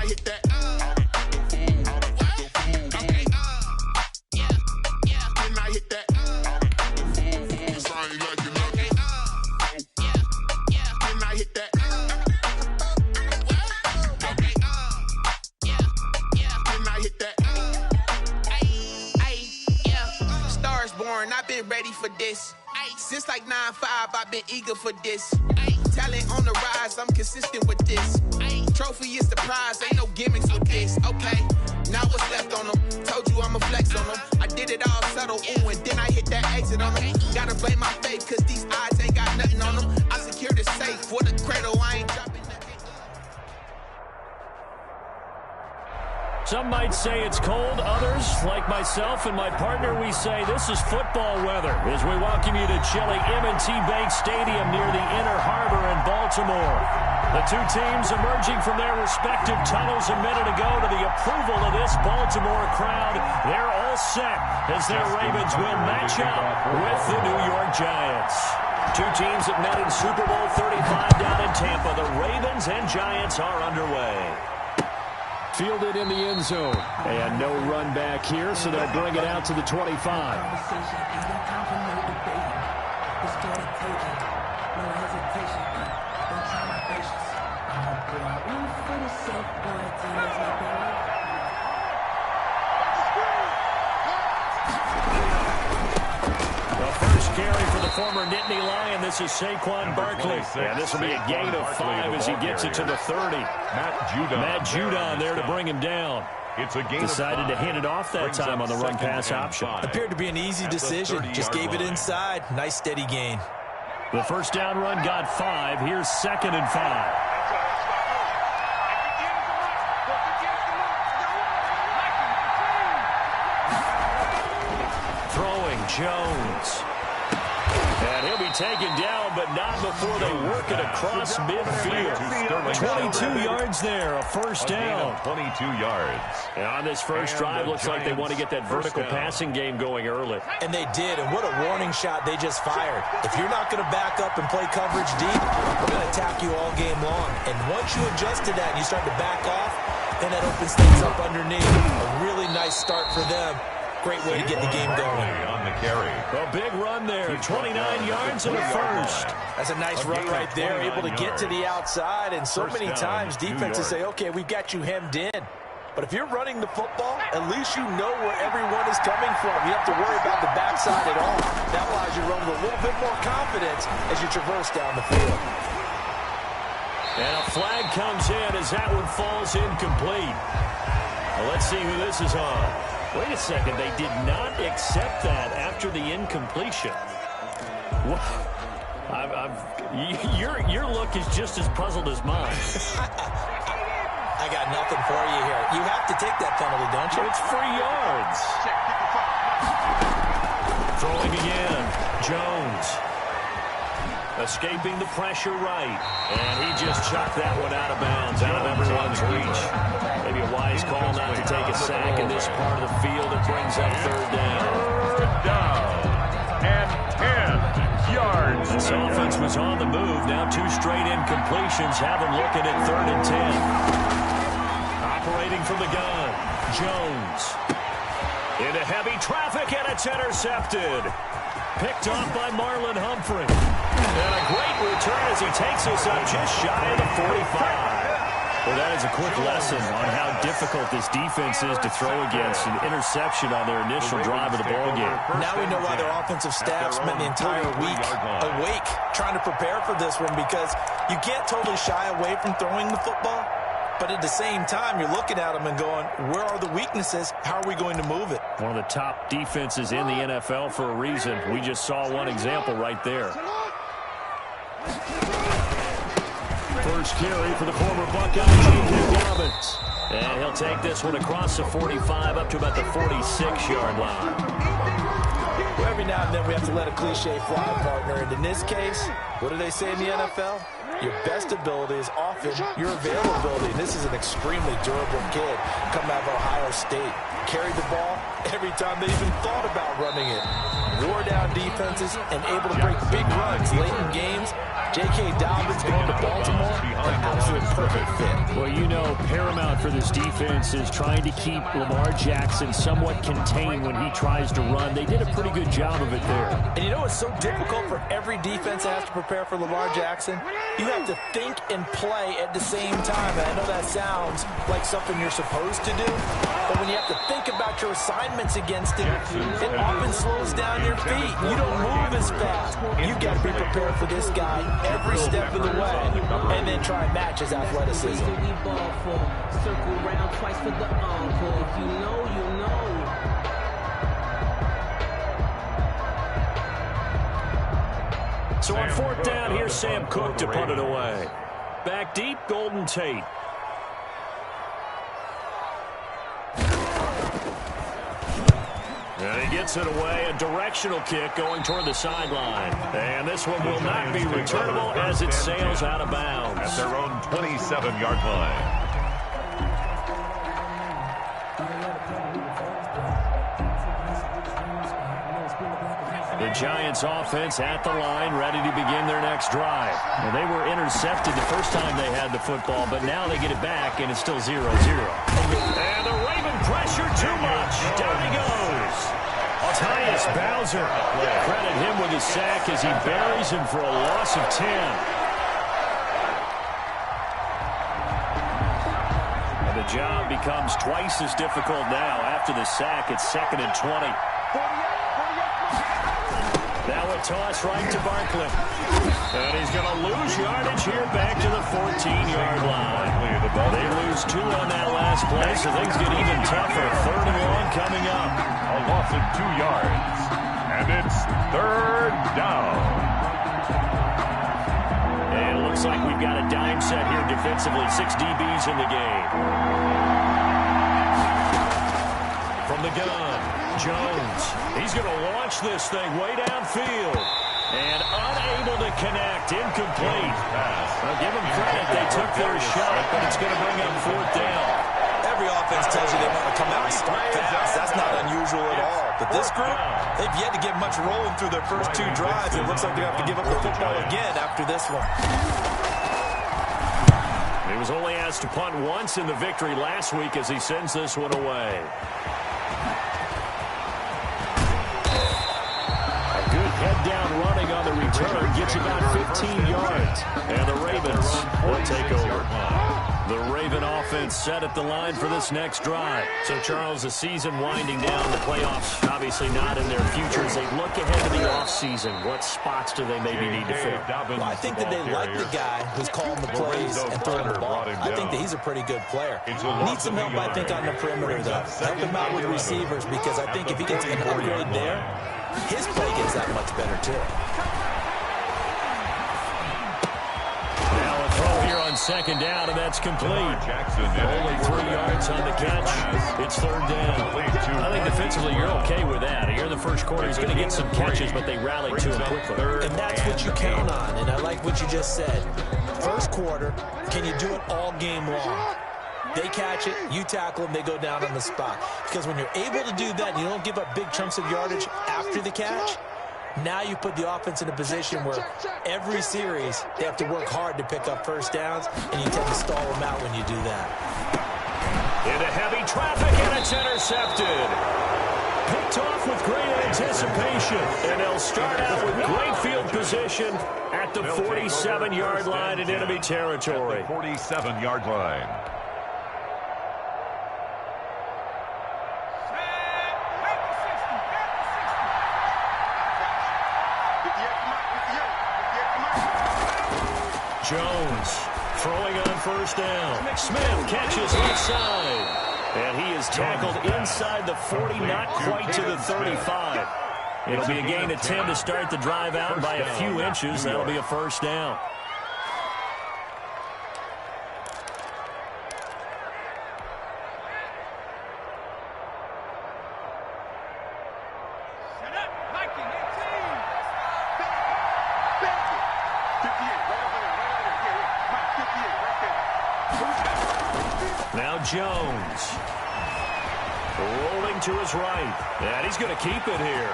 hit that? Didn't I hit that? 'Cause I ain't liking nothing. Didn't I hit that? Didn't I hit that? Stars born, I've been ready for this. Since like 9-5, I've been eager for this. Talent on the rise, I'm consistent with this. Trophy is the prize, ain't no gimmicks with this. Okay, now what's left on them? Told you I'ma flex on them. I did it all subtle, ooh, and then I hit that exit on them. Gotta blame my faith, cause these odds ain't got nothing on them. I secure the safe for the cradle, I ain't dropping nothing. Some might say it's cold. Others, like myself and my partner, we say this is football weather as we welcome you to chilly M&T Bank Stadium near the Inner Harbor in Baltimore. The two teams emerging from their respective tunnels a minute ago to the approval of this Baltimore crowd. They're all set as their Ravens will match up with the New York Giants. Two teams that met in Super Bowl 35 down in Tampa. The Ravens and Giants are underway. Fielded in the end zone. And no run back here, so they'll bring it out to the 25. Carry for the former Nittany Lion. This is Saquon Barkley. And this will be a gain of 5 as he gets it to the 30. Matt Judon there to bring him down. Decided to hand it off that time on the run-pass option. Appeared to be an easy decision. Just gave it inside. Nice steady gain. The first down run got 5. Here's 2nd and 5. Throwing Jones. And he'll be taken down, but not before they work it across midfield. 22 yards there, a first down. 22 yards. And on this first drive, looks like they want to get that vertical passing game going early. And they did, and what a warning shot they just fired. If you're not going to back up and play coverage deep, we're going to attack you all game long. And once you adjust to that and you start to back off, then that opens things up underneath. A really nice start for them. Great way to get the game going. On the carry. A big run there, 29 yards and a first. That's a nice run right there, able to get to the outside, and so many times defenses say, okay, we've got you hemmed in. But if you're running the football, at least you know where everyone is coming from. You have to worry about the backside at all. That allows you to run with a little bit more confidence as you traverse down the field. And a flag comes in as that one falls incomplete. Well, let's see who this is on. Wait a second, they did not accept that after the incompletion. Your look is just as puzzled as mine. I got nothing for you here. You have to take that penalty, don't you? It's 3 yards. Throwing again, Jones. Escaping the pressure right. And he just chucked that one out of bounds, out of everyone's reach. Maybe a wise call not to take a sack in this part of the field. It brings up 3rd down. 3rd down and 10 yards. This offense was on the move. Now 2 straight incompletions have them looking at 3rd and 10. Operating from the gun, Jones. Into heavy traffic, and it's intercepted. Picked off by Marlon Humphrey. And a great return as he takes us up just shy of the 45. Well, that is a quick lesson on how difficult this defense is to throw against. An interception on their initial drive of the ballgame. Now we know why their offensive staff spent the entire week awake trying to prepare for this one, because you can't totally shy away from throwing the football. But at the same time, you're looking at them and going, where are the weaknesses? How are we going to move it? One of the top defenses in the NFL for a reason. We just saw one example right there. First carry for the former Buckeye, J.K. Dobbins. And he'll take this one across the 45 up to about the 46-yard line. Well, every now and then we have to let a cliche fly, partner. And in this case, what do they say in the NFL? your best ability is often your availability. And this is an extremely durable kid coming out of Ohio State. Carried the ball every time they even thought about running it. Wore down defenses and able to break big runs late in games. J.K. Dobbins going to Baltimore, an absolute perfect fit. Well, you know, paramount for this defense is trying to keep Lamar Jackson somewhat contained when he tries to run. They did a pretty good job of it there. And you know it's so difficult for every defense that has to prepare for Lamar Jackson? You have to think and play at the same time. And I know that sounds like something you're supposed to do, but when you have to think about your assignments against him, it often slows down your feet. You don't move as fast. You've got to be prepared for this guy every step of the way, and then try and match his athleticism. Circle round twice for the encore. If you know, you know. So on fourth down, here's Sam Cook to punt it away. Back deep, Golden Tate. And he gets it away, a directional kick going toward the sideline. And this one will not be returnable as it sails out of bounds. At their own 27-yard line. The Giants offense at the line, ready to begin their next drive. Well, they were intercepted the first time they had the football, but now they get it back, and it's still 0-0. And the Raven pressure too much. Down he goes. Tyus Bowser. Credit him with his sack as he buries him for a loss of 10. And the job becomes twice as difficult now. After the sack, it's 2nd and 20. Now a toss right to Barkley. And he's going to lose yardage here back to the 14-yard line. They lose 2 on that last play, so things get even tougher. 3rd and long coming up. A loss of 2 yards. And it's 3rd down. And it looks like we've got a dime set here defensively. 6 DBs in the game. From the gun, Jones. He's going to launch this thing way downfield. And unable to connect. Incomplete. I'll give them credit. They took their shot, but it's going to bring up 4th down. Every offense tells you they want to come out and start fast. That's not unusual at all. But this group, they've yet to get much rolling through their first 2 drives. It looks like they have to give up the football again after this one. He was only asked to punt once in the victory last week as he sends this one away. Head down running on the return, gets about 15 yards. And the Ravens will take over. The Raven offense set at the line for this next drive. So, Charles, the season winding down, the playoffs obviously not in their future. As they look ahead to the offseason, what spots do they maybe need to fill? Well, I think that they like the guy who's calling the plays and throwing the ball. I think that he's a pretty good player. Needs some help, I think, on the perimeter, though. Help him out with receivers, because I think if he gets an upgrade there, his play gets that much better, too. Now a throw here on 2nd down, and that's complete. Only 3 yards on the catch. It's 3rd down. I think defensively you're okay with that. Here in the first quarter, he's going to get some catches, but they rallied to him quickly. And that's what you count on, and I like what you just said. First quarter, can you do it all game long? They catch it, you tackle them, they go down on the spot. Because when you're able to do that and you don't give up big chunks of yardage after the catch, now you put the offense in a position where every series they have to work hard to pick up first downs, and you tend to stall them out when you do that. Into heavy traffic, and it's intercepted. Picked off with great anticipation, and they'll start out with great field position at the 47-yard line in enemy territory. 47-yard line. Jones throwing on first down. Smith catches left side. And he is tackled inside the 40, not quite to the 35. It'll be a gain of 10 to start the drive out by a few inches. That'll be a first down. Jones. Rolling to his right. And he's going to keep it here.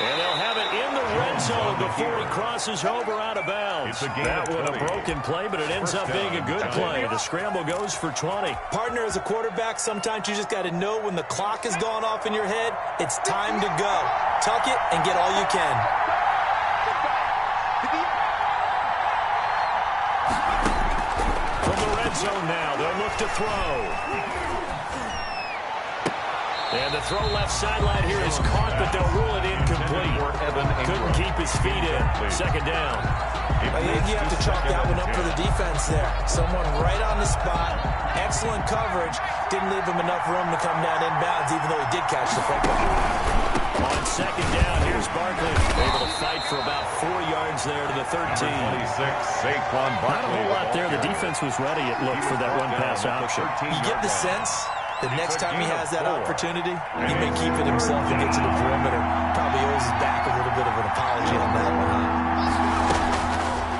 And they'll have it in the red zone before he crosses over out of bounds. That was a broken play, but it ends up being a good play. The scramble goes for 20. Partner, as a quarterback, sometimes you just got to know when the clock has gone off in your head, it's time to go. Tuck it and get all you can. From the red zone now, they'll look to throw. And the throw left sideline here is caught, but they'll rule it incomplete. Couldn't keep his feet in. Second down. I think you have to chalk that one up for the defense there. Someone right on the spot. Excellent coverage. Didn't leave him enough room to come down inbounds, even though he did catch the football. On second down, here's Barkley. Able to fight for about 4 yards there to the 13. 26, Saquon Barkley. Not a whole lot there. The defense was ready, it looked, for that run-pass option. You get the sense the next time he has that opportunity, he may keep it himself and get to the perimeter. Probably owes his back a little bit of an apology on that one.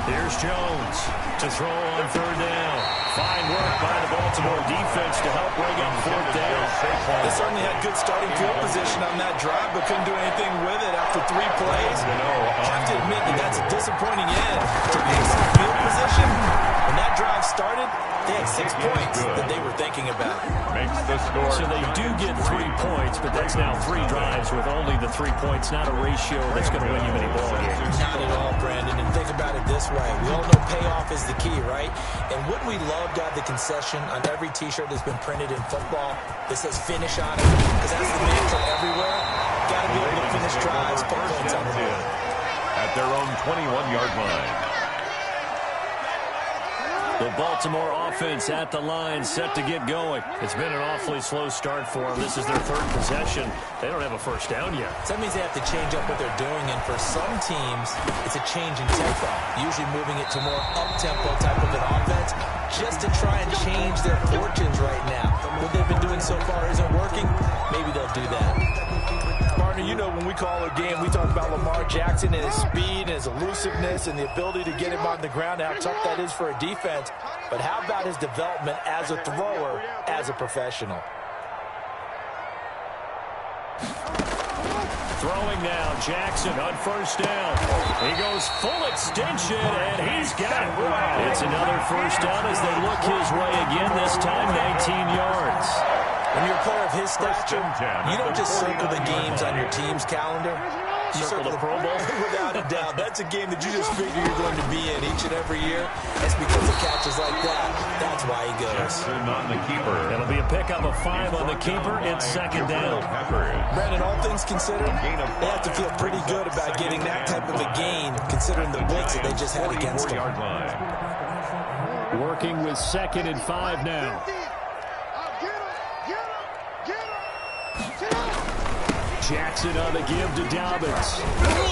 Here's Jones to throw on third down. Fine work by the Baltimore defense to help bring up fourth down. They certainly had good starting field position on that drive, but couldn't do anything with it after 3 plays. Have to admit that that's a disappointing end to excellent field position. When that drive started, they had 6 points that they were thinking about. Makes the score. So they do get 3 points, but that's now 3 drives with only the 3 points. Not a ratio that's going to win you many ball games. Not at all, Brandon. And think about it this way. We all know payoff is the key, right? And wouldn't we love to have the concession on every T-shirt that's been printed in football that says finish on it? Because that's the mantra everywhere. Got to be able to finish drives, put points on the board. At their own 21-yard line. The Baltimore offense at the line, set to get going. It's been an awfully slow start for them. This is their 3rd possession. They don't have a first down yet. So that means they have to change up what they're doing, and for some teams, it's a change in tempo, usually moving it to more up-tempo type of an offense, just to try and change their fortunes right now. What they've been doing so far isn't working. Maybe they'll do that. Partner, you know when we call a game, we talk about Lamar Jackson and his speed and his elusiveness and the ability to get him on the ground, how tough that is for a defense. But how about his development as a thrower, as a professional? Throwing now, Jackson on first down. He goes full extension, and he's got it. It's another first down as they look his way again, this time 19 yards. When you're a player of his stature, you don't just circle the games on your team's calendar. You circle the Pro Bowl. Without a doubt. That's a game that you just figure you're going to be in each and every year. It's because of catches like that. That's why he goes. Jackson on the keeper. It'll be a pickup of 5 on the keeper. It's second down. Brandon, all things considered, they have to feel pretty good about getting that type of a gain, considering the blitz that they just had against them. Working with 2nd and 5 now. Jackson on the give to Dobbins.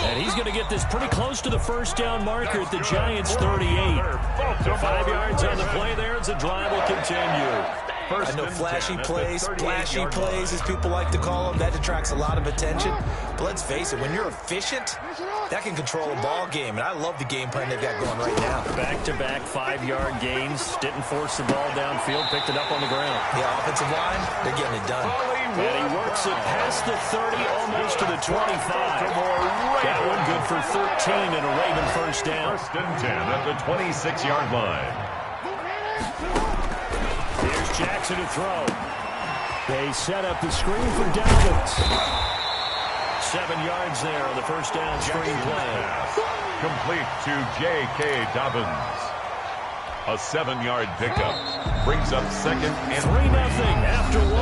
And he's going to get this pretty close to the first down marker at the Giants' 38. 5 yards on the play there as the drive will continue. I know flashy plays, splashy plays, as people like to call them, that attracts a lot of attention. But let's face it, when you're efficient, that can control a ball game. And I love the game plan they've got going right now. Back-to-back 5-yard gains. Didn't force the ball downfield. Picked it up on the ground. Yeah, offensive line, they're getting it done. And he works it past the 30, almost to the 25. That one good for 13 and a Raven first down. 1st and 10 at the 26-yard line. Here's Jackson to throw. They set up the screen for Dobbins. 7 yards there on the first down screen play. Complete to J.K. Dobbins. A 7-yard pickup. Brings up 2nd and 3-0 after 1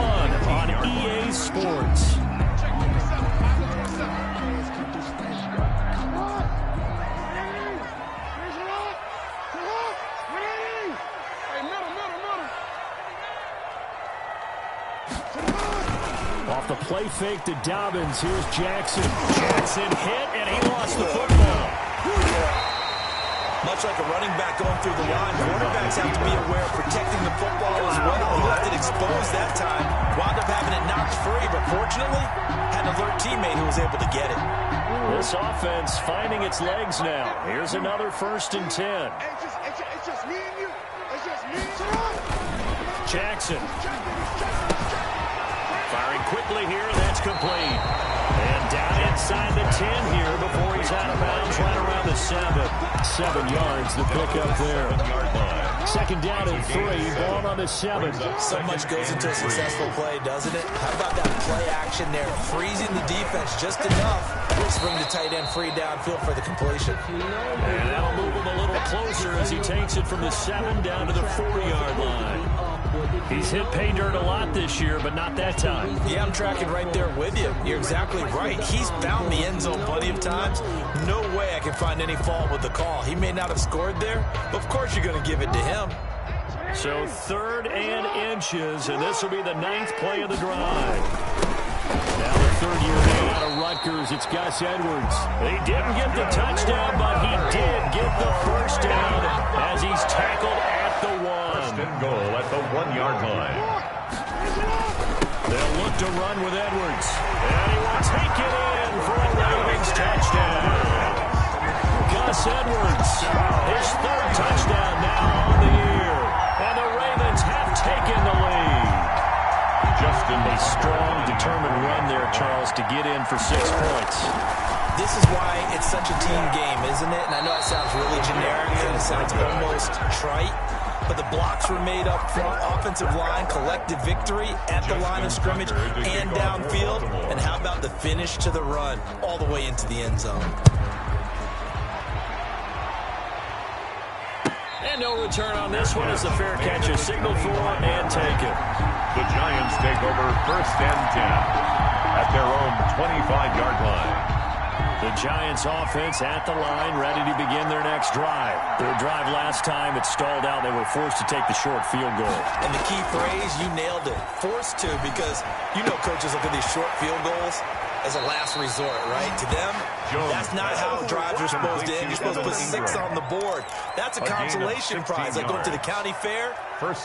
on EA Sports. Off the play fake to Dobbins. Here's Jackson. Jackson hit, and he lost the football. Much like a running back going through the line, quarterbacks have to be aware of protecting the football as well. He left it exposed that time. Wound up having it knocked free, but fortunately, had an alert teammate who was able to get it. This offense finding its legs now. Here's another 1st and 10. It's just me and you. It's just me and you. Jackson. Firing quickly here, and that's complete. And down inside the 10 here before he's out of bounds, right around the 7. 7 yards, the pickup there. 7-yard line. Second down and 3, ball on the 7. So much goes into a successful play, doesn't it? How about that play action there? Freezing the defense just enough to spring the tight end free downfield for the completion. And that'll move him a little closer as he takes it from the 7 down to the 4-yard line. He's hit pay dirt a lot this year, but not that time. Yeah, I'm tracking right there with you. You're exactly right. He's found the end zone plenty of times. No way I can find any fault with the call. He may not have scored there, but of course you're going to give it to him. So 3rd and inches, and this will be the 9th play of the drive. Now the 3rd-year man out of Rutgers, it's Gus Edwards. He didn't get the touchdown, but he did get the first down as he's tackled at the 1. First and goal at the 1-yard line. They'll look to run with Edwards. And he will take it in for a Ravens touchdown. Gus Edwards, his 3rd touchdown now on the year. And the Ravens have taken the lead. Justin, A strong, determined run there, Charles, to get in for 6 points. This is why it's such a team game, isn't it? And I know it sounds really generic and it sounds almost trite, but the blocks were made up front, offensive line, collective victory at the line of scrimmage and downfield. And how about the finish to the run all the way into the end zone? And no return on this one as the fair catch is signaled for and taken. the Giants take over 1st and 10 at their own 25-yard line. The Giants offense at the line, ready to begin their next drive. Their drive last time, it stalled out. They were forced to take the short field goal. And the key phrase, you nailed it. Forced to, because you know coaches look at these short field goals as a last resort, right? To them, that's not how drives are supposed to end. You're supposed to put 6 on the board. That's a consolation prize. Like going to the county fair,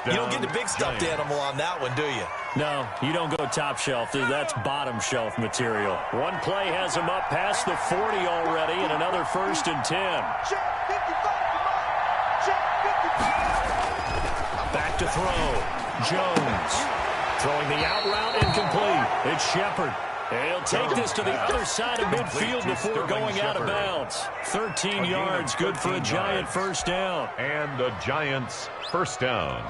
you don't get the big stuffed animal on that one, do you? No, you don't go top shelf. That's bottom shelf material. One play has him up past the 40 already, and another 1st and 10. Back to throw. Jones throwing the out route incomplete. It's Shepard. He'll take this to the other side of midfield before going out of bounds. 13 yards, good for a Giant first down. And the Giants first down.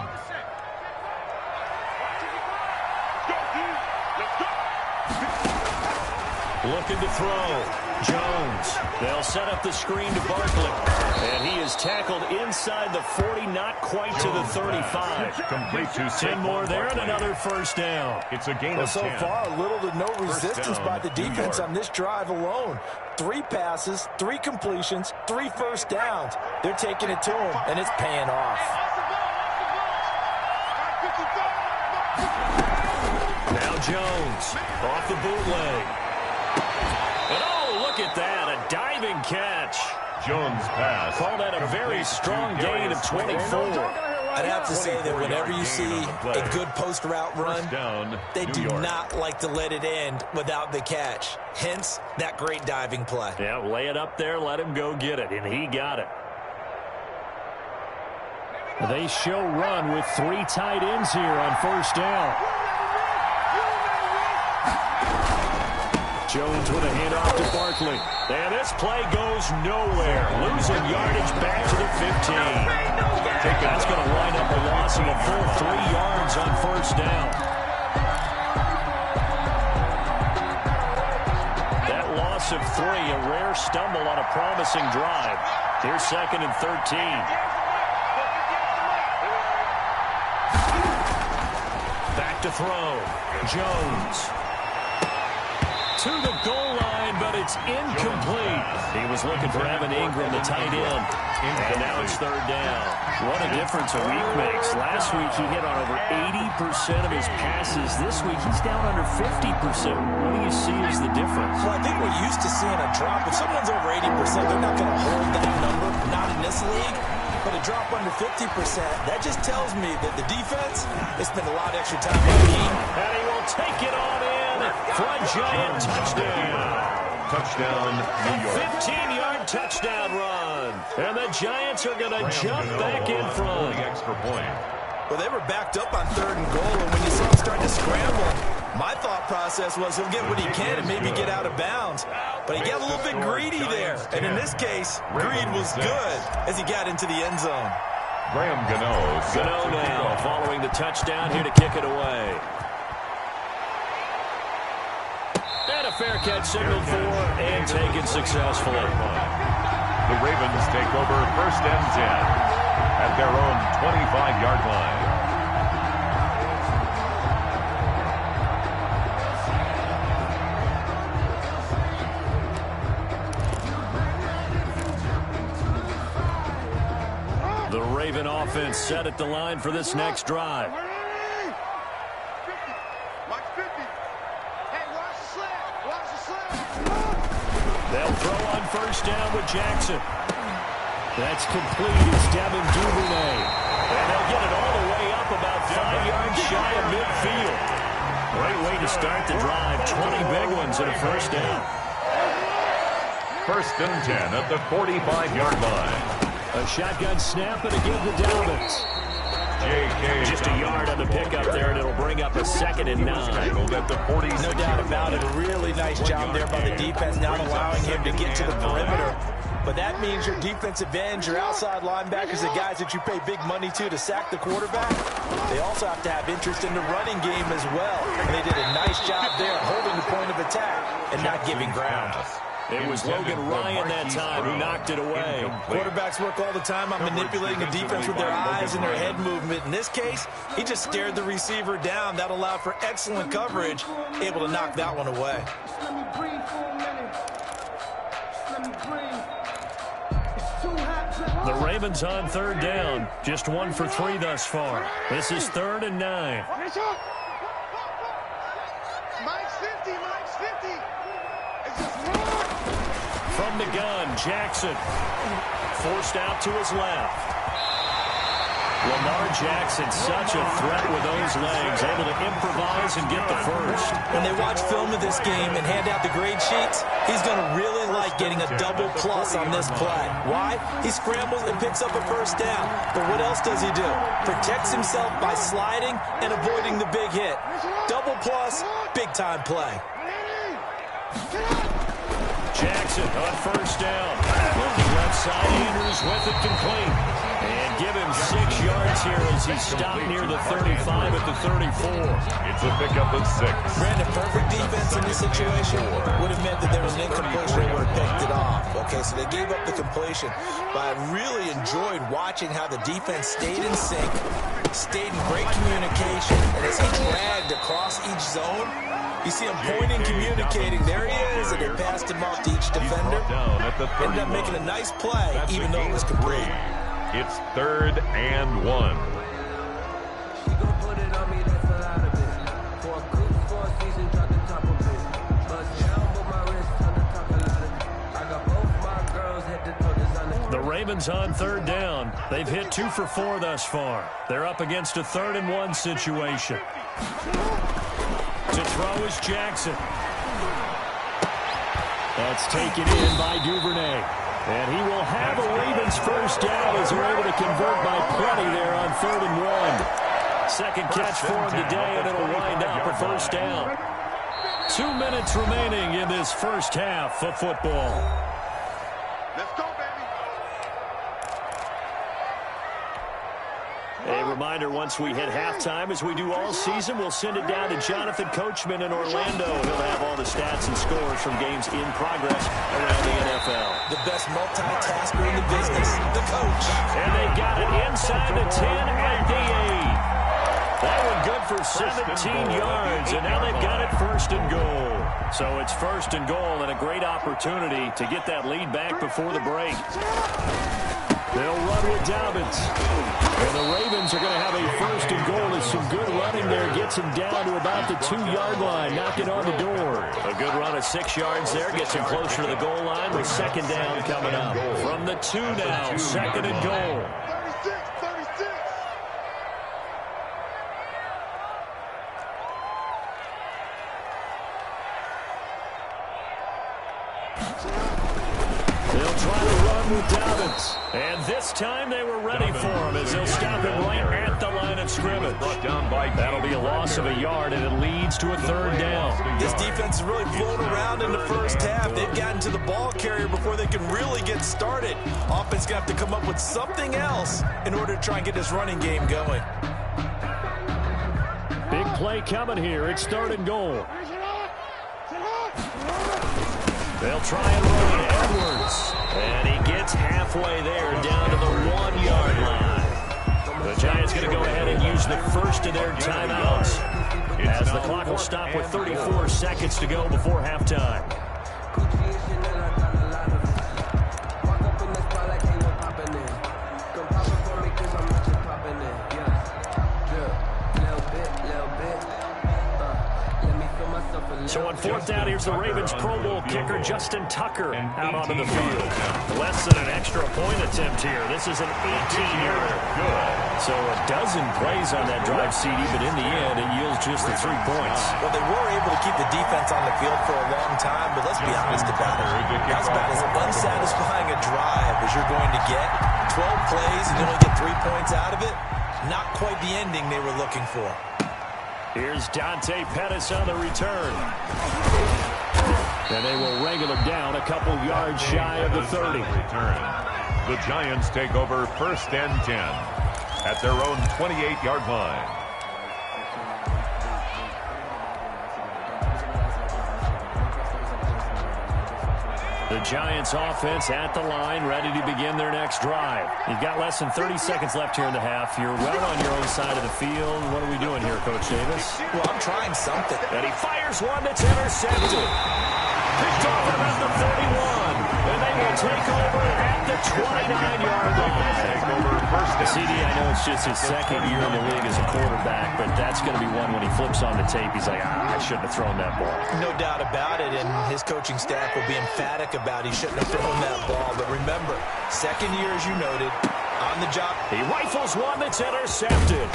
Looking to throw. Jones. They'll set up the screen to Barkley. And he is tackled inside the 40, not quite to the 35. Complete to 10 more there and another first down. It's a gain of so 10. far, little to no resistance by the defense on this drive alone. 3 passes, 3 completions, 3 first downs. They're taking it to him, and it's paying off. Now Jones off the bootleg. And oh, look at that, a diving catch. Jones pass. Call that a very strong gain of 24. I'd have to say that whenever you see a good post route run, they do not like to let it end without the catch. Hence, that great diving play. Yeah, lay it up there, let him go get it, and he got it. They show run with 3 tight ends here on first down. Jones with a handoff to Barkley. And this play goes nowhere. Losing yardage back to the 15. That's going to wind up a loss of a full 3 yards on first down. That loss of 3, a rare stumble on a promising drive. Here's 2nd and 13. Back to throw. Jones. To the goal line, but it's incomplete. He was looking for Evan Ingram, the tight end. And now it's 3rd down. What a difference a week makes. Last week he hit on over 80% of his passes. This week he's down under 50%. What do you see as the difference? Well, I think we're used to seeing a drop. If someone's over 80%, they're not going to hold that number. Not in this league. But a drop under 50%, that just tells me that the defense has spent a lot of extra time on the team. And he will take it on in for a Giant touchdown. Touchdown, New York. 15-yard touchdown run. And the Giants are going to jump back in front. The extra point. Well, they were backed up on 3rd and goal, and when you saw him start to scramble, my thought process was he'll get what he can and maybe get out of bounds. But he got a little bit greedy there. And in this case, greed was good as he got into the end zone. Graham Gano now following the touchdown here to kick it away. And a fair catch signaled for and taken successfully. The Ravens take over 1st and 10 at their own 25-yard line. The Raven offense set at the line for this next drive. They'll throw on 1st down with Jackson. That's complete. It's Devin Duvernay. And they'll get it all the way up about 5 yards shy of midfield. Great way to start the drive. 20 big ones and a 1st down. 1st and 10 at the 45-yard line. A shotgun snap and a give to Dobbins. Just a yard on the pickup there, and it'll bring up a 2nd and 9. At the 46. No doubt about it. A really nice job there by the defense, not allowing him to get to the perimeter. But that means your defensive ends, your outside linebackers, the guys that you pay big money to sack the quarterback, they also have to have interest in the running game as well. And they did a nice job there holding the point of attack and not giving ground. It was Logan Ryan that time who knocked it away. Quarterbacks work all the time on manipulating the defense with their eyes and their head movement. In this case, he just stared the receiver down. That allowed for excellent coverage, able to knock that one away. Let me breathe for a minute. Let me breathe. It's too hot to The Ravens on 3rd down. Just 1 for 3 thus far. This is 3rd and 9. Mike's 50, Mike's 50. It's just wrong. From the gun, Jackson. Forced out to his left. Lamar Jackson, such a threat with those legs, able to improvise and get the 1st. When they watch film of this game and hand out the grade sheets, he's going to really like getting a double plus on this play. Why? He scrambles and picks up a 1st down. But what else does he do? Protects himself by sliding and avoiding the big hit. Double plus, big-time play. Jackson on 1st down. Left side, Andrews with it complete. And give him 6 yards here as he stopped near the 35 at the 34. It's a pickup of 6. Brandon, perfect defense in this situation would have meant that there was an incompletion and would have picked it off. Okay, so they gave up the completion. But I really enjoyed watching how the defense stayed in sync, stayed in great communication, and as he dragged across each zone, you see him pointing, communicating. There he is, and they passed him off to each defender. Ended up making a nice play, even though it was complete. It's 3rd and 1. She gon' put it on me, that's a lot of it. For a good 4 season, drop the top of it. Bust down with my wrist, on the top a lot of it. I got both my girls, head to toe, designer. The Ravens on 3rd down. They've hit 2 for 4 thus far. They're up against a 3rd and 1 situation. To throw is Jackson. That's taken in by Duvernay. And he will have a Ravens 1st down as they're able to convert by plenty there on 3rd and 1. Second catch for him today, and it'll wind up a 1st down. 2 minutes remaining in this first half of football. Let's go, baby. A reminder, once we hit halftime, as we do all season, we'll send it down to Jonathan Coachman in Orlando. He'll have all the stats and scores from games in progress around the NFL. The best multitasker in the business, the coach. And they got it inside the 10 at the 8. That one good for 17 yards, and now they've got it 1st and goal. So it's 1st and goal, and a great opportunity to get that lead back before the break. They'll run with Dobbins. And the Ravens are going to have a 1st and goal as some good running there gets him down to about the 2-yard line, knocking on the door. A good run of 6 yards there gets him closer to the goal line with 2nd down coming up. From the 2 now, 2nd and goal. 36. They'll try to run with Dobbins. And this time they were ready for him as they'll stop him right at the line of scrimmage. That'll be a loss of a yard, and it leads to a third down. This defense is really flown around in the first half. They've gotten to the ball carrier before they can really get started. Offense going to have to come up with something else in order to try and get this running game going. Big play coming here. It's third and goal. They'll try and run it. Edwards. And he gets halfway there, down to the 1-yard line. The Giants going to go ahead and use the first of their timeouts, as the clock will stop with 34 seconds to go before halftime. So on fourth down, here's the Ravens Pro Bowl kicker Justin Tucker out onto the field. Less than an extra point attempt here. This is an 18-yarder. So a dozen plays on that drive, CD, but in the end, it yields just the 3 points. Well, they were able to keep the defense on the field for a long time, but let's be honest about it. That's about as unsatisfying a drive as you're going to get. 12 plays and you only get 3 points out of it. Not quite the ending they were looking for. Here's Dante Pettis on the return. And they will wrangle him down a couple yards shy of the 30. The Giants take over first and 10 at their own 28-yard line. The Giants offense at the line, ready to begin their next drive. You've got less than 30 seconds left here in the half. You're well on your own side of the field. What are we doing here, Coach Davis? Well, I'm trying something. And he fires one that's intercepted. Picked off about the 31. And they will take over at the 29-yard line. CD, I know it's just his second year in the league as a quarterback, but that's going to be one when he flips on the tape. He's like, I shouldn't have thrown that ball. No doubt about it, and his coaching staff will be emphatic about he shouldn't have thrown that ball. But remember, second year, as you noted, on the job. He rifles one that's intercepted.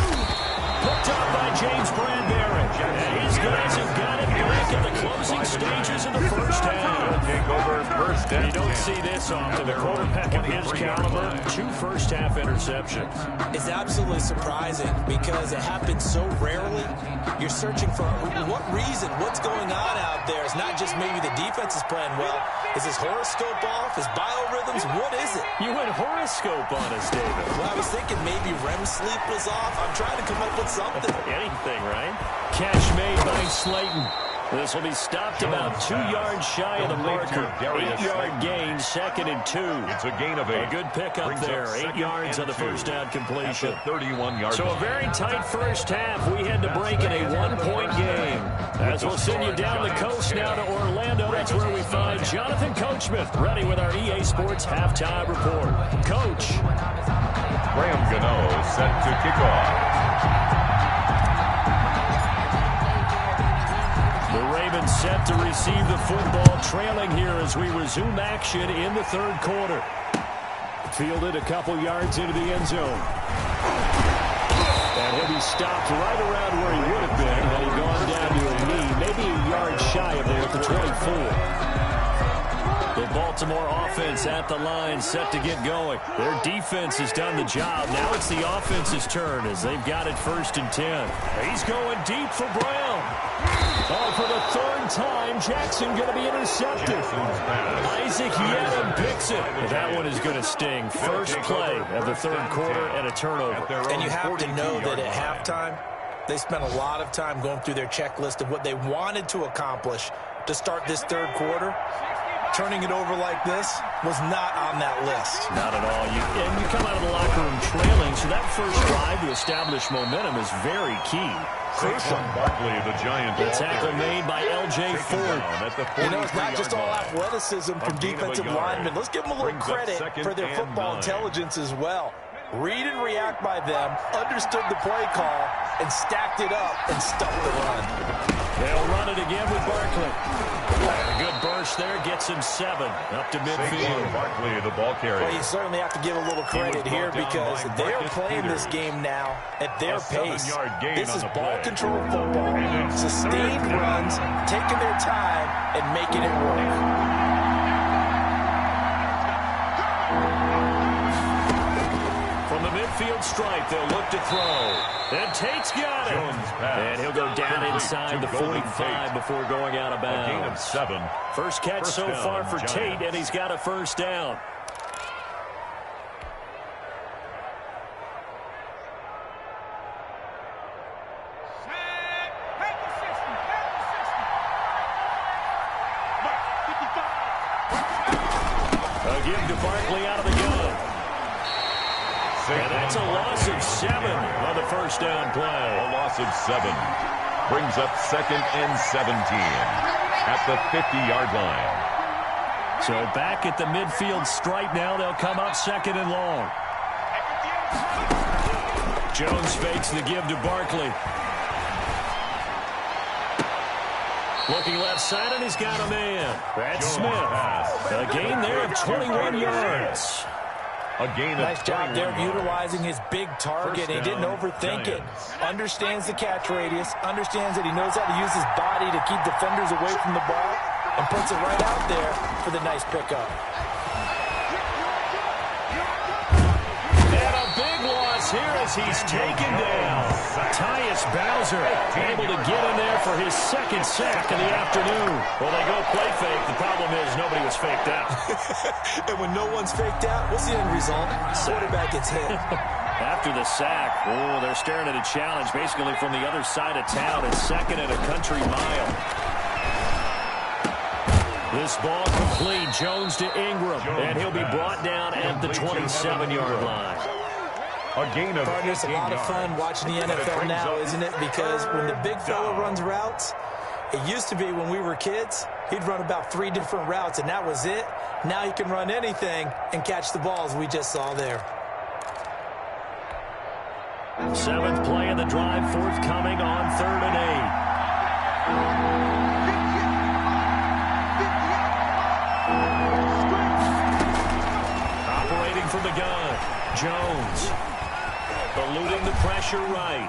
Picked up by James Bradbury. And his guys have got it back in the closing stages of the first half. Take over first and 10. You don't see this often. The quarterback of his caliber, 2 first-half interceptions. It's absolutely surprising because it happens so rarely. You're searching for what reason, what's going on out there. It's not just maybe the defense is playing well. Is his horoscope off? His biorhythms? What is it? You went horoscope on us, David. Well, I was thinking maybe REM sleep was off. I'm trying to come up with something. Anything, right? Catch made by Slayton. This will be stopped about 2 yards shy of the marker. 8-yard gain, second and 2. It's a gain of 8. A good pickup there. 8 yards on the first down completion. 31-yard. So a very tight first half. We had to break in a 1-point game. As we'll send you down the coast now to Orlando. That's where we find Jonathan Coachman, ready with our EA Sports halftime report. Coach. Graham Gano set to kick off. The Ravens set to receive the football, trailing here as we resume action in the third quarter. Fielded a couple yards into the end zone. And he'll be stopped right around where he would have been had he gone down to a knee, maybe a yard shy of there at the 24. The Baltimore offense at the line, set to get going. Their defense has done the job. Now it's the offense's turn as they've got it first and 10. He's going deep for Brown. Oh, for the third time, Jackson going to be intercepted. Isaac Yedem picks it. That one is going to sting. First play of the third quarter and a turnover. And you have to know that at halftime, they spent a lot of time going through their checklist of what they wanted to accomplish to start this third quarter. Turning it over like this was not on that list. Not at all. And you come out of the locker room trailing, so that first drive to establish momentum is very key. Crucial. Barkley, the Giant. The tackle made by L.J. Ford. You know, it's not just all athleticism from defensive linemen. Let's give them a little credit for their football intelligence as well. Read and react by them, understood the play call, and stacked it up and stuffed the run. They'll run it again with Barkley. A good burst there, gets him 7 up to midfield. Barkley, the ball carrier. Well, you certainly have to give a little credit here because they're playing this game now at their pace. This is ball control football, sustained runs, taking their time and making it work. midfield stripe. They'll look to throw. And Tate's got it. And he'll go down inside the 45 before going out of bounds. A gain of 7. First catch so far for Giants. Tate, and he's got a first down. A give to Barkley out of the gun. And that's a loss of 7 on the first down play. A loss of 7 brings up 2nd and 17 at the 50-yard line. So back at the midfield stripe now. They'll come up 2nd and long. Jones fakes the give to Barkley. Looking left side, and he's got a man. That's Smith. A gain there of 21 yards. A gain of nice job there of utilizing his big target. He didn't overthink it. Understands the catch radius. Understands that he knows how to use his body to keep defenders away from the ball. And puts it right out there for the nice pickup. And a big loss here as he's taken down. Tyus Bowser able to get in there for his 2nd sack of the afternoon. Well, they go play fake. The problem is nobody was faked out. And when no one's faked out, what's the end result? Quarterback gets hit. After the sack, oh, they're staring at a challenge basically from the other side of town. It's 2nd and a country mile. This ball complete. Jones to Ingram, and he'll be brought down at the 27-yard line. A gain of Partner, it's a lot of fun watching the NFL now, isn't it? Because when the big fella runs routes, it used to be when we were kids, he'd run about 3 different routes, and that was it. Now he can run anything and catch the balls we just saw there. 7th play of the drive, forthcoming on 3rd and 8. Operating from the gun, Jones. Eluding the pressure right.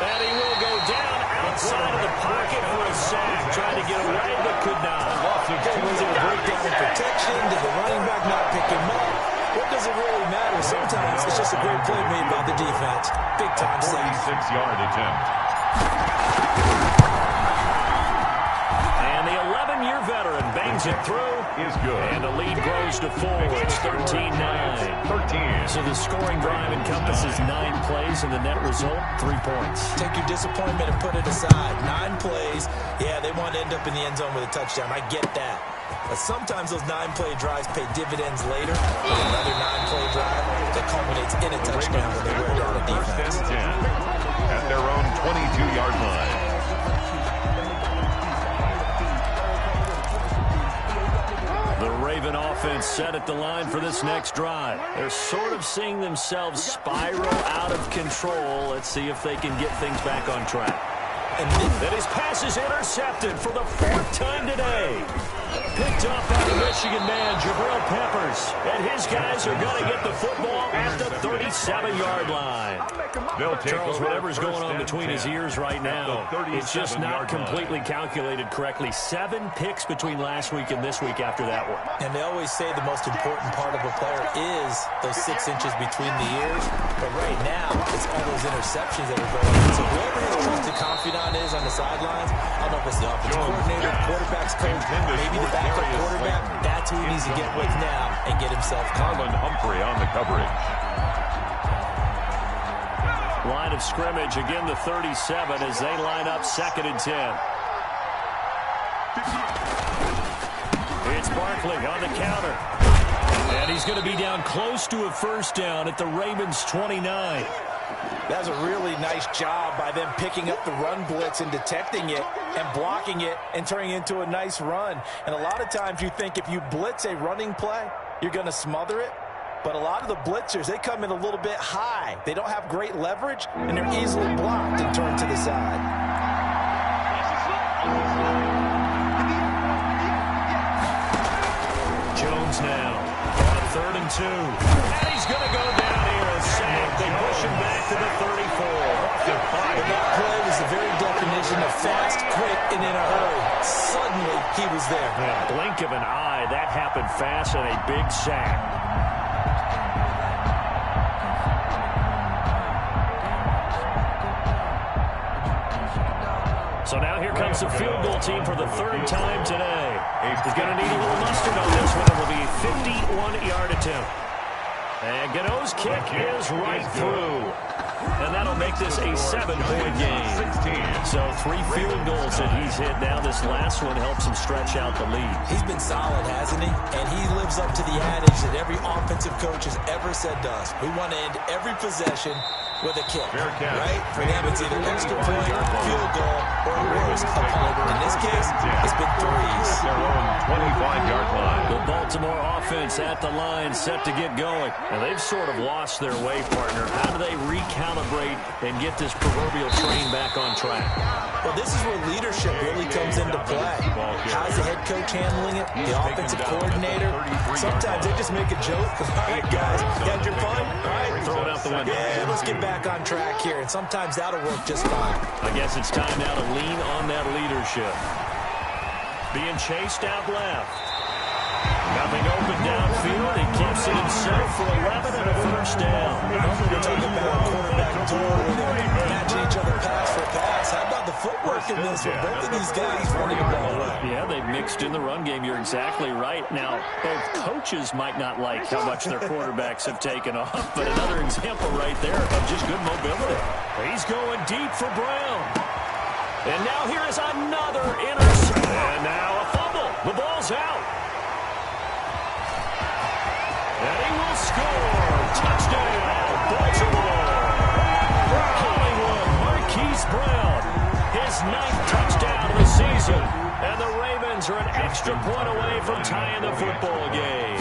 And he will go down outside of the pocket for a sack. Trying to get away, but could not. Was it a breakdown in protection? Did the running back not pick him up? What does it really matter? Sometimes it's just a great play made by the defense. Big time sack. 46-yard attempt. And the 11-year veteran bangs it through. Is good. And the lead grows to 4. It's 13-9. 13. So the scoring drive encompasses 9 plays, and the net result, 3 points. Take your disappointment and put it aside. 9 plays. Yeah, they want to end up in the end zone with a touchdown. I get that. But sometimes those 9-play drives pay dividends later. With another 9-play drive that culminates in a touchdown when they wear down a defense. 1st and 10 at their own 22-yard line. The Raven offense set at the line for this next drive. They're sort of seeing themselves spiral out of control. Let's see if they can get things back on track. And his pass is intercepted for the 4th time today. Picked up by the Michigan man, Jabril Peppers. And his guys are going to get the football at the 37-yard line. Charles, whatever's going on between his ears right now, it's just not completely calculated correctly. 7 picks between last week and this week after that one. And they always say the most important part of a player is those 6 inches between the ears. But right now, it's all those interceptions that are going on. So whoever his trusted confidant is on the sidelines, I don't know if it's the offensive coordinator, quarterback's coach, maybe the backup quarterback, that's who he needs to get with now and get himself covered. Humphrey on the coverage. Line of scrimmage, again the 37 as they line up 2nd and 10. It's Barkley on the counter. And he's going to be down close to a first down at the Ravens' 29. That was a really nice job by them picking up the run blitz and detecting it and blocking it and turning it into a nice run. And a lot of times you think if you blitz a running play, you're going to smother it. But a lot of the blitzers, they come in a little bit high. They don't have great leverage, and they're easily blocked and turned to the side. Jones now on 3rd and 2. And he's going to go down here and sack. They push him back to the 34. And that play was the very definition of fast, quick, and in a hurry. Suddenly, he was there. Yeah, blink of an eye, that happened fast, and a big sack. So now here comes the field goal team for the third time today. He's going to need a little mustard on this one. It will be a 51-yard attempt. And Gano's kick is right through. And that'll make this a 7-point game. So 3 field goals that he's hit now. This last one helps him stretch out the lead. He's been solid, hasn't he? And he lives up to the adage that every offensive coach has ever said to us. We want to end every possession with a kick, right? For them, it's either extra point, field goal, or worse, a punt. In this case, it's been 3s. Their own 25-yard line. The Baltimore offense at the line, set to get going. Now, they've sort of lost their way, partner. How do they recalibrate and get this proverbial train back on track? Well, this is where leadership really comes into play. How's the head coach handling it? The offensive coordinator? Sometimes they just make a joke. All right, guys, got your punt? All right. Throw it out the window. Yeah, let's get back on track here. And sometimes that'll work just fine. I guess it's time now to lean on that leadership. Being chased out left. Nothing open downfield. He keeps it himself for 11 and a first down. You're talking about quarterback duel where they're matching each other pass for pass. How about the footwork in this one? Both of these guys running the ball well. Yeah, they've mixed in the run game. You're exactly right. Now, both coaches might not like how much their quarterbacks have taken off, but another example right there of just good mobility. He's going deep for Brown. And now here is another interception. And now a fumble. The ball's out. And he will score. Touchdown, Baltimore. Hollywood Marquise Brown, his 9th touchdown of the season. And the Ravens are an extra point away from tying the football game.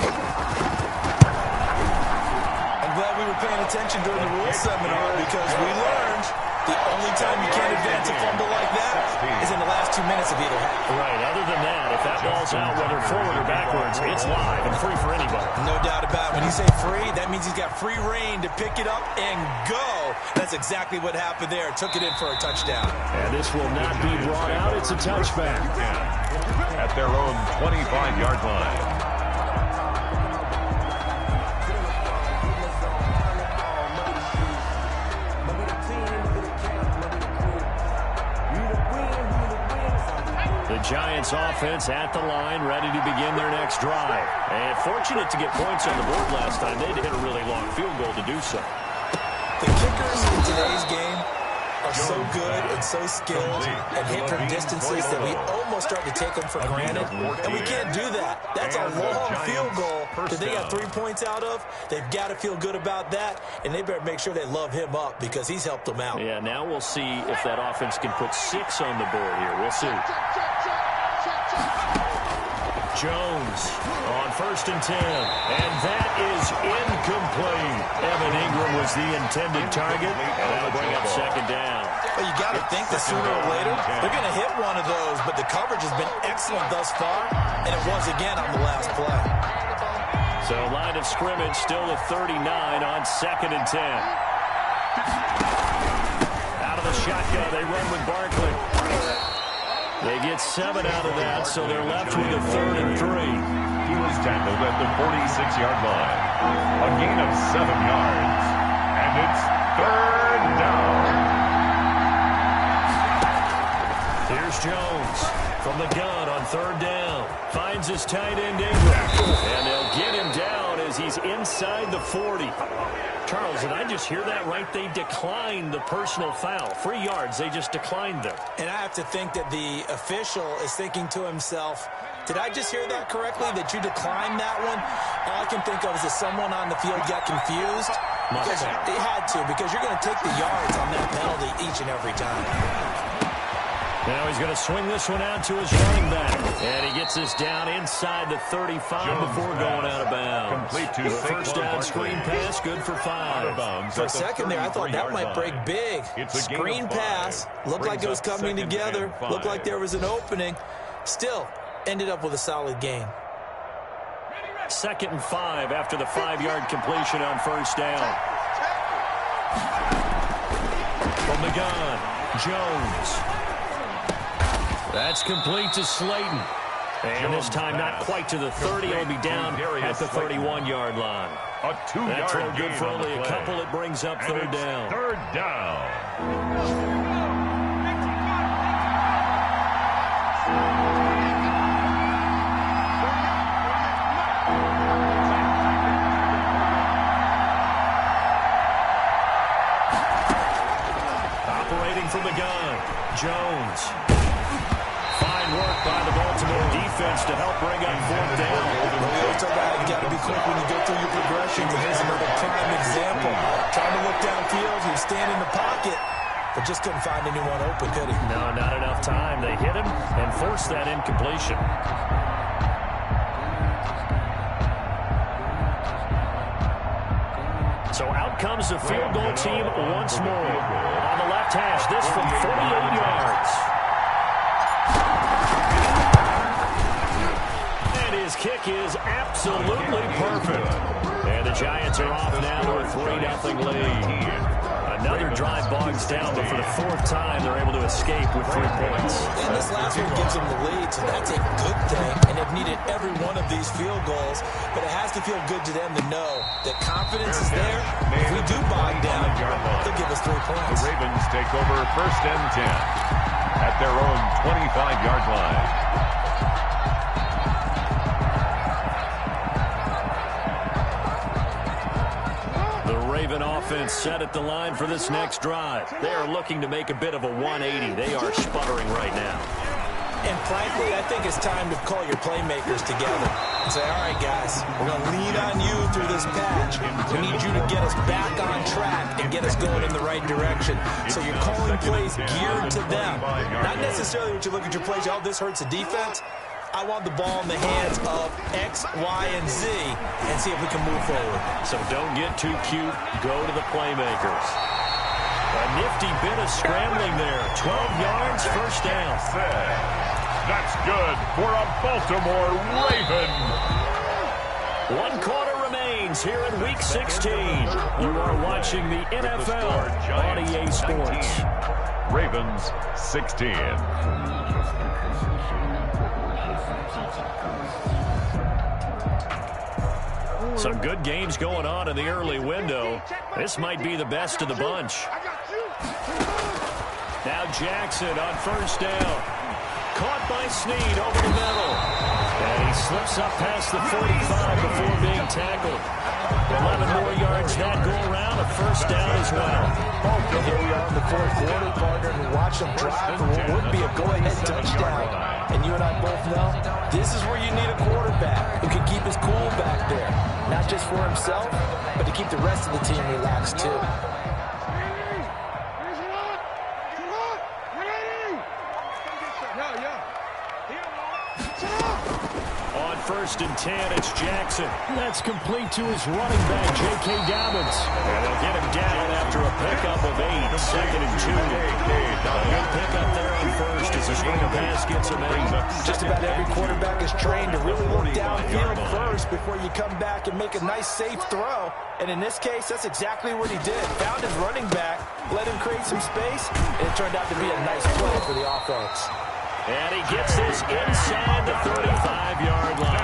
I'm glad we were paying attention during the rules seminar because we learned the only time you can't advance a fumble like that is in the last 2 minutes of either half. Right, other than that, if that ball's out, whether forward or backwards, it's live and free for anybody. No doubt about it. When you say free, that means he's got free reign to pick it up and go. That's exactly what happened there. Took it in for a touchdown. And this will not be brought out. It's a touchback. At their own 25-yard line. The Giants offense at the line, ready to begin their next drive. And fortunate to get points on the board last time. They had to hit a really long field goal to do so. The kickers in today's game are so good and so skilled and hit from distances that we almost start to take them for granted. And we can't do that. That's a long field goal that they got 3 points out of. They've got to feel good about that, and they better make sure they love him up because he's helped them out. Yeah, now we'll see if that offense can put 6 on the board here. We'll see. Jones on 1st and 10. And that is incomplete. Evan Ingram was the intended target, and that'll bring up 2nd down. Well, you got to think that sooner or later they're going to hit one of those, but the coverage has been excellent thus far, and it was again on the last play. So line of scrimmage still at 39 on 2nd and 10. Out of the shotgun, they run with Barkley. They get 7 out of that, so they're left with a 3rd and 3. He was tackled at the 46-yard line. A gain of 7 yards. And it's 3rd down. Here's Jones from the gun on 3rd down. Finds his tight end Ingram. And they'll get him down as he's inside the 40. Charles, did I just hear that right? They declined the personal foul. 3 yards, they just declined them. And I have to think that the official is thinking to himself, did I just hear that correctly, that you declined that one? All I can think of is that someone on the field got confused. Because they had to, because you're going to take the yards on that penalty each and every time. Now he's going to swing this one out to his running back. And he gets this down inside the 35 before going out of bounds. Complete to First down screen pass, good for 5. For a second there, I thought that might break big. Screen pass, looked like it was coming together, looked like there was an opening. Still, ended up with a solid gain. 2nd and 5 after the 5-yard completion on 1st down. From the gun, Jones. That's complete to Slayton. And this time not quite to the 30. It'll be down at the 31-yard line. A 2-yard That throw good gain for on the only a play. couple. It brings up third down. Third down. Operating from the gun, Jones. Fine work by the Baltimore defense to help bring up fourth down. You got to be quick when you go through your progressions. And here's another prime example. Trying to look downfield, he was standing in the pocket, but just couldn't find anyone open, could he? No, not enough time. They hit him and forced that incompletion. So out comes the field goal team once more. On the left hash, this from 48 yards. And his kick is absolutely perfect. And the Giants are off now to a 3-0 lead. Another drive bogs down, but for the fourth time, they're able to escape with 3 points. And this last one gives them the lead, so that's a good thing. And they've needed every one of these field goals, but it has to feel good to them to know that confidence is there. If we do bog down, they'll give us 3 points. The Ravens take over first and 10 at their own 25-yard line. Raven offense set at the line for this next drive. They are looking to make a bit of a 180. They are sputtering right now. And frankly, I think it's time to call your playmakers together and say, all right, guys, we're going to lean on you through this patch. We need you to get us back on track and get us going in the right direction. So you're calling plays geared to them. Not necessarily when you look at your plays, oh, this hurts the defense. I want the ball in the hands of X, Y, and Z and see if we can move forward. So don't get too cute. Go to the playmakers. A nifty bit of scrambling there. 12 yards, first down. That's good for a Baltimore Raven. 1 quarter remains here in Week 16. You are watching the NFL on EA Sports. Ravens 16. Some good games going on in the early window. This might be the best of the bunch. Now Jackson on first down. Caught by Snead over the middle. And he slips up past the 45 before being tackled. 11 more yards that go around. A first down as well. And here we are in the fourth quarter, partner, and watch them drive for what would be a go-ahead touchdown. And you and I both know this is where you need a quarterback who can keep his cool back there. Not just for himself, but to keep the rest of the team relaxed, too. On first and 10, it's Jackson. That's complete to his running back, J.K. Dobbins. And they'll get him down after a pickup of 8. Second and 2. A good pickup there on first as the screen pass gets him 8. Just about every quarterback is trained to really look downfield first before you come back and make a nice, safe throw. And in this case, that's exactly what he did. Found his running back, let him create some space, and it turned out to be a nice play for the offense. And he gets this inside the 35-yard line.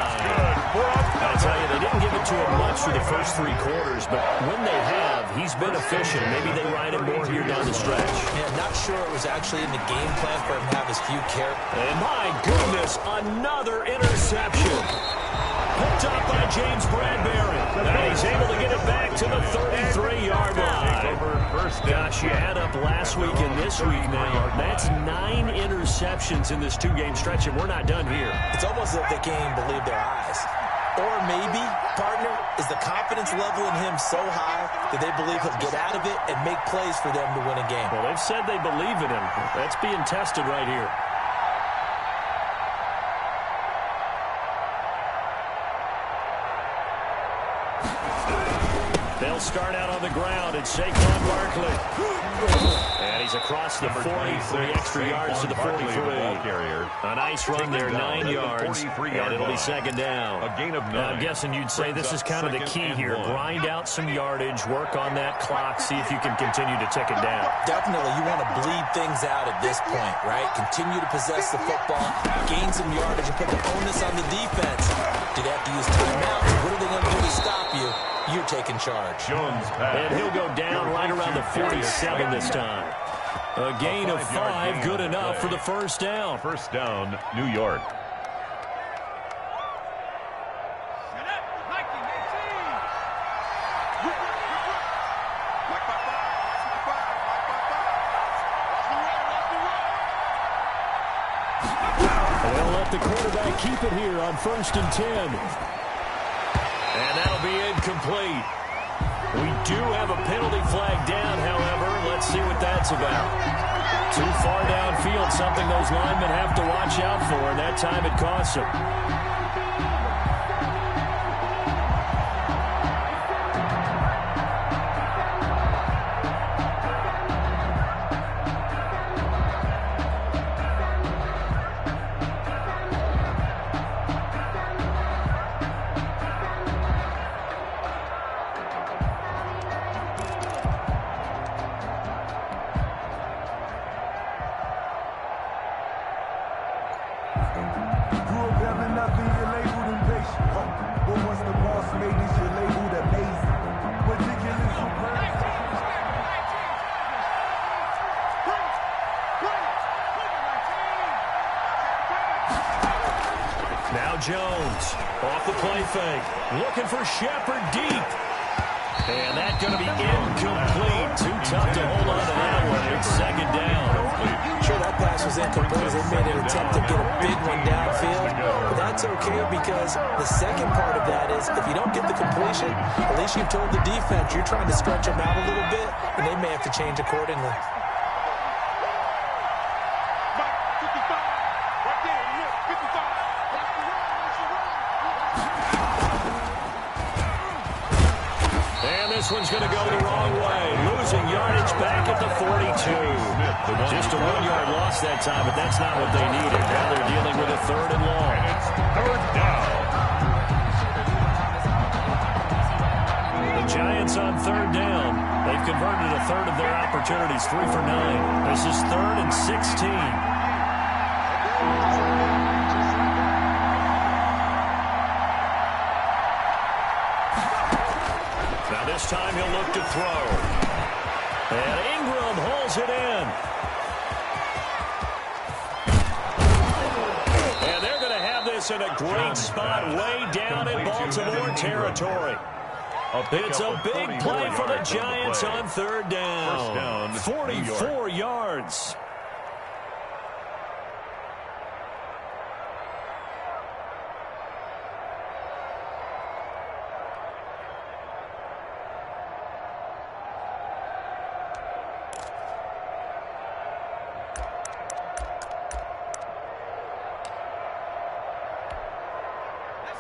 I tell you, they didn't give it to him much for the first 3 quarters, but when they have, he's been efficient. Maybe they ride him more here down the stretch. Yeah, not sure it was actually in the game plan for him to have his few carries. And my goodness, another interception. Picked up by James Bradbury. And he's able to get it back to the 33-yard line. Gosh, you add up last week and this week now. That's 9 interceptions in this 2-game stretch, and we're not done here. It's almost as if they can't even believe their eyes. Or maybe, partner, is the confidence level in him so high that they believe he'll get out of it and make plays for them to win a game. Well, they've said they believe in him. That's being tested right here. They'll start out on the ground. It's Saquon Barkley. And he He's across the 40 for the extra yards to the 43. A nice run there, 9 yards, and it'll be second down. A gain of 9. Now, I'm guessing you'd say this is kind of the key here. Grind out some yardage, work on that clock, see if you can continue to tick it down. Definitely, you want to bleed things out at this point, right? Continue to possess the football, gain some yardage, and put the onus on the defense. Do they have to use timeouts? What are they going to do to stop you? You're taking charge. Jones pass. And he'll go down right around the 47 this time. A gain of 5, good enough for the first down. First down, New York. They'll let the quarterback keep it here on 1st and 10. And that'll be incomplete. We do have a penalty flag down, however. Let's see what that's about. Too far downfield, something those linemen have to watch out for, and that time it costs them. Jones off the play fake, looking for Shepard deep. And that's going to be incomplete. Too tough to hold on to that one. It's second down. Sure, that pass was incomplete as they made an attempt to get a big one downfield. But that's okay because the second part of that is if you don't get the completion, at least you've told the defense you're trying to stretch them out a little bit, and they may have to change accordingly. This one's going to go the wrong way. Losing yardage back at the 42. Just a 1-yard loss that time, but that's not what they needed. Now they're dealing with a 3rd and long. And it's 3rd down. The Giants on 3rd down. They've converted a third of their opportunities, 3 for 9. This is 3rd and 16. This time he'll look to throw. And Ingram hauls it in. And they're going to have this in a great spot way down in Baltimore territory. It's a big play for the Giants on 3rd down. 44 yards.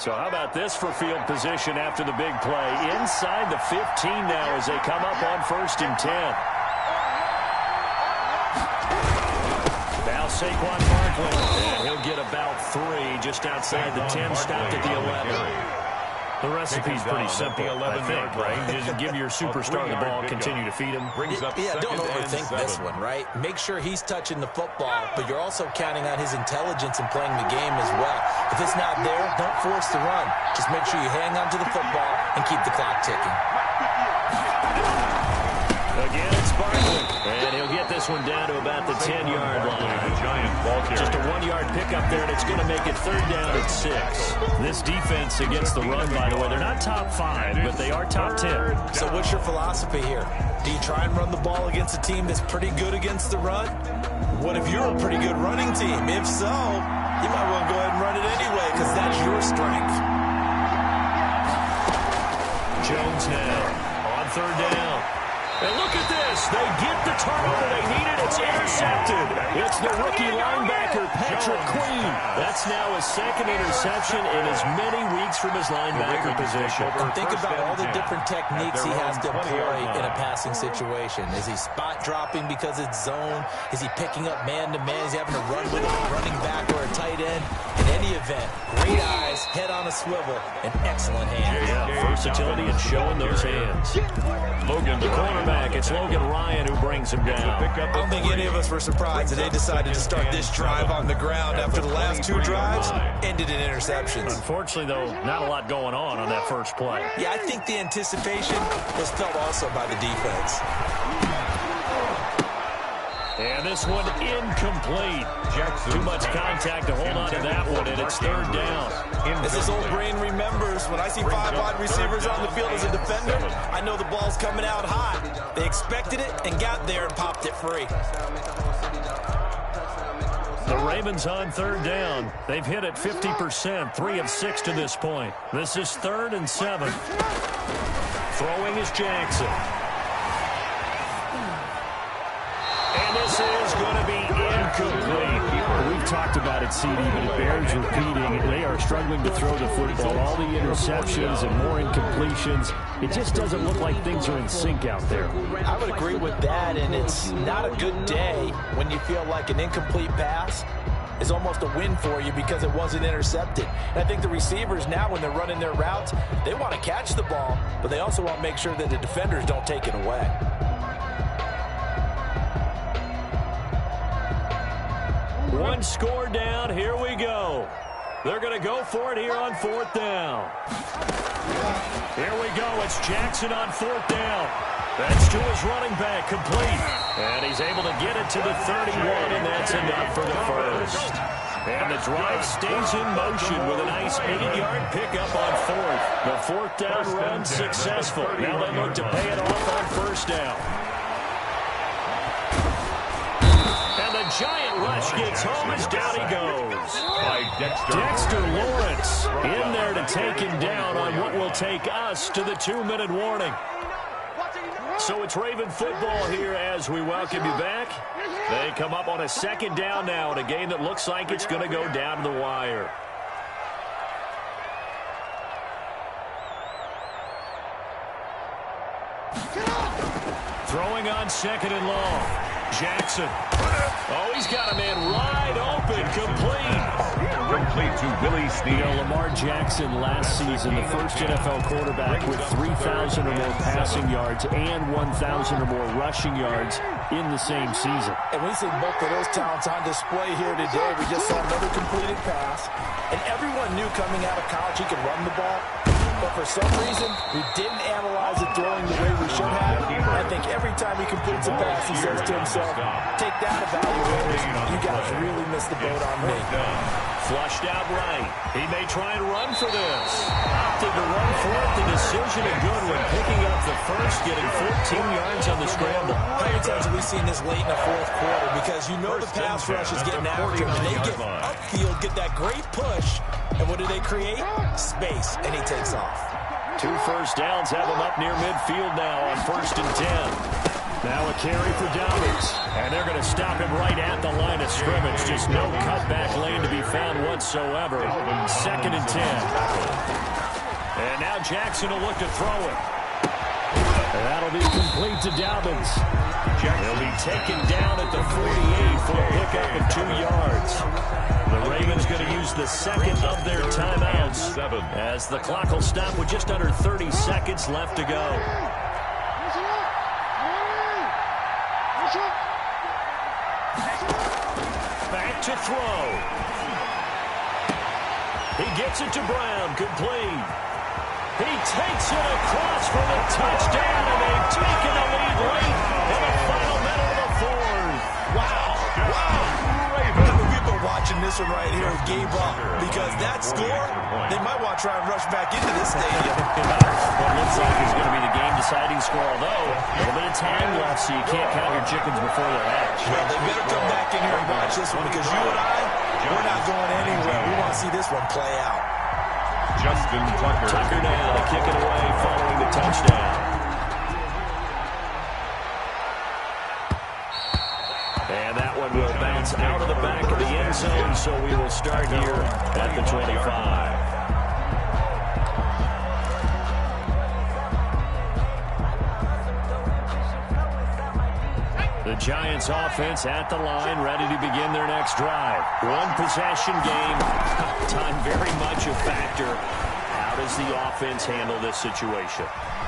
So how about this for field position after the big play? Inside the 15 now as they come up on 1st and 10. Now Saquon Barkley, and he'll get about 3 just outside the 10, stopped at the 11. The recipe's pretty simple, I think, right? Just give your superstar the ball, continue to feed him. Yeah, don't overthink this one, right? Make sure he's touching the football, but you're also counting on his intelligence in playing the game as well. If it's not there, don't force the run. Just make sure you hang on to the football and keep the clock ticking. Again, it's Barkley, and he'll get this one down to about the 10-yard line. Just a 1-yard pickup there, and it's going to make it 3rd down at 6. This defense against the run, by the way, they're not top 5, but they are top 10. So what's your philosophy here? Do you try and run the ball against a team that's pretty good against the run? What if you're a pretty good running team? If so, you might want to go ahead and run it anyway because that's your strength. Jones now on 3rd down. And look at this. They get the turnover they needed. It's intercepted. intercepted. It's the rookie linebacker, Patrick Queen. That's now his second interception in as many weeks from his linebacker position. And think about all the different techniques he has to employ in a passing situation. Is he spot dropping because it's zone? Is he picking up man-to-man? Is he having to run with a running back or a tight end? In any event, great eyes, head on a swivel, and excellent hands. Yeah, versatility and showing those hands. Logan, the cornerback, it's Logan Ryan who brings him down. I don't think any of us were surprised that they decided to start this drive on the ground after the last two drives ended in interceptions. Unfortunately, though, not a lot going on that first play. Yeah, I think the anticipation was felt also by the defense. And this one incomplete. Too much contact to hold on to that one, and it's third down. As his old brain remembers, when I see 5 wide receivers on the field as a defender, I know the ball's coming out hot. They expected it and got there and popped it free. The Ravens on third down. They've hit it 50%, 3 of 6 to this point. This is 3rd and 7. Throwing is Jackson. And this is going to be incomplete. We've talked about it, CD, but it bears repeating. They are struggling to throw the football. All the interceptions and more incompletions. It just doesn't look like things are in sync out there. I would agree with that, and it's not a good day when you feel like an incomplete pass is almost a win for you because it wasn't intercepted. And I think the receivers now, when they're running their routes, they want to catch the ball, but they also want to make sure that the defenders don't take it away. One score down. Here we go. They're going to go for it here on 4th down. Here we go. It's Jackson on 4th down. That's to his running back, complete. And he's able to get it to the 31, and that's enough for the first. And the drive stays in motion with a nice 8-yard pickup on 4th. The 4th down run successful. Now they look to pay it off on 1st down. And the giant rush gets home as down he goes. Dexter Lawrence in there to take him down on what will take us to the 2-minute warning. So it's Raven football here as we welcome you back. They come up on a 2nd down now in a game that looks like it's going to go down to the wire. Throwing on 2nd and long. Jackson. Oh, he's got a man wide open, complete. Complete to Willie Snead. Lamar Jackson last season, the first NFL quarterback with 3,000 or more passing yards and 1,000 or more rushing yards in the same season. And we see both of those talents on display here today. We just saw another completed pass. And everyone knew coming out of college he could run the ball. But for some reason, we didn't analyze it throwing the way we should have. I think every time he completes a pass, he says to himself, take that, evaluators. You guys really missed the boat on me. Flushed out right. He may try and run for this. Opted to run for it. The decision a good one. Picking up the first, getting 14 yards on the scramble. How many times have we seen this late in the 4th quarter? Because you know the pass rush is getting after him. And they get upfield, get that great push. And what do they create? Space. And he takes off. 2 first downs have him up near midfield now on 1st and 10. Now a carry for Dobbins. And they're going to stop him right at the line of scrimmage. Just no cutback lane to be found whatsoever. 2nd and 10. And now Jackson will look to throw it. And that'll be complete to Dobbins. He'll be taken down at the 48 for a pickup of 2 yards. The Ravens going to use the 2nd of their timeouts as the clock will stop with just under 30 seconds left to go. Back to throw. He gets it to Brown, complete. He takes it across for the touchdown, and they've taken the lead late in the final minute of the 4th. Wow. We've been watching this one right here. Gave up because that score, they might want to try and rush back into this stadium. What looks like is going to be the game-deciding score, although a little bit of time left, so you can't count your chickens before they're hatched. Well, they better come back in here and watch this one because you and I, we're not going anywhere. We want to see this one play out. Justin Tucker. Tucker now to kick it away following the touchdown. And that one will bounce out of the back of the end zone, so we will start here at the 25. The Giants offense at the line, ready to begin their next drive. One possession game, time very much a factor. How does the offense handle this situation?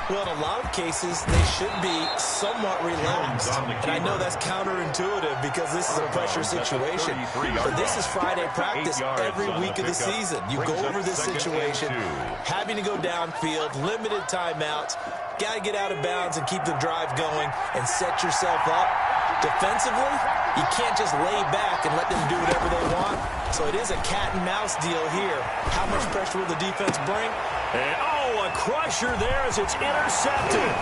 Well, in a lot of cases, they should be somewhat relaxed. And I know that's counterintuitive because this is a pressure situation. But this is Friday practice every week of the season. You go over this situation, having to go downfield, limited timeouts, got to get out of bounds and keep the drive going and set yourself up. Defensively, you can't just lay back and let them do whatever they want. So it is a cat and mouse deal here. How much pressure will the defense bring? And, a crusher there as it's intercepted.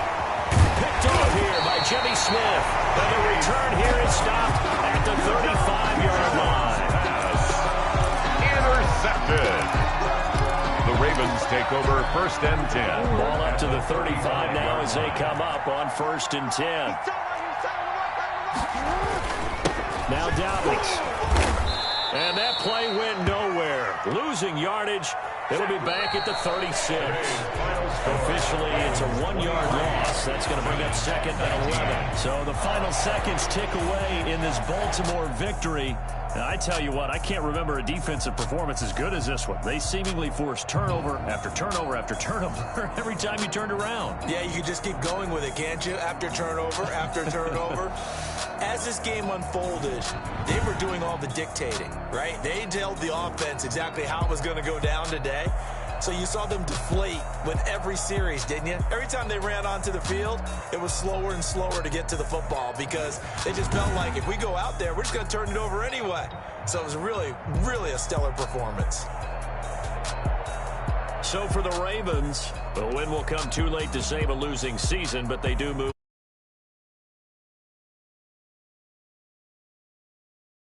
Picked off here by Jimmy Smith. But the return here is stopped at the 35-yard line. Intercepted. The Ravens take over 1st and 10. Ball up to the 35 now as they come up on 1st and 10. Now Dobbins. And that play went nowhere. Losing yardage. It'll be back at the 36. Officially, it's a 1-yard loss. That's going to bring up 2nd and 11. So the final seconds tick away in this Baltimore victory. And I tell you what, I can't remember a defensive performance as good as this one. They seemingly forced turnover after turnover after turnover every time you turned around. Yeah, you can just keep going with it, can't you? After turnover, after turnover. As this game unfolded, they were doing all the dictating, right? They told the offense exactly how it was going to go down today. So you saw them deflate with every series, didn't you? Every time they ran onto the field, it was slower and slower to get to the football because they just felt like if we go out there, we're just going to turn it over anyway. So it was really, really a stellar performance. So for the Ravens, the win will come too late to save a losing season, but they do move.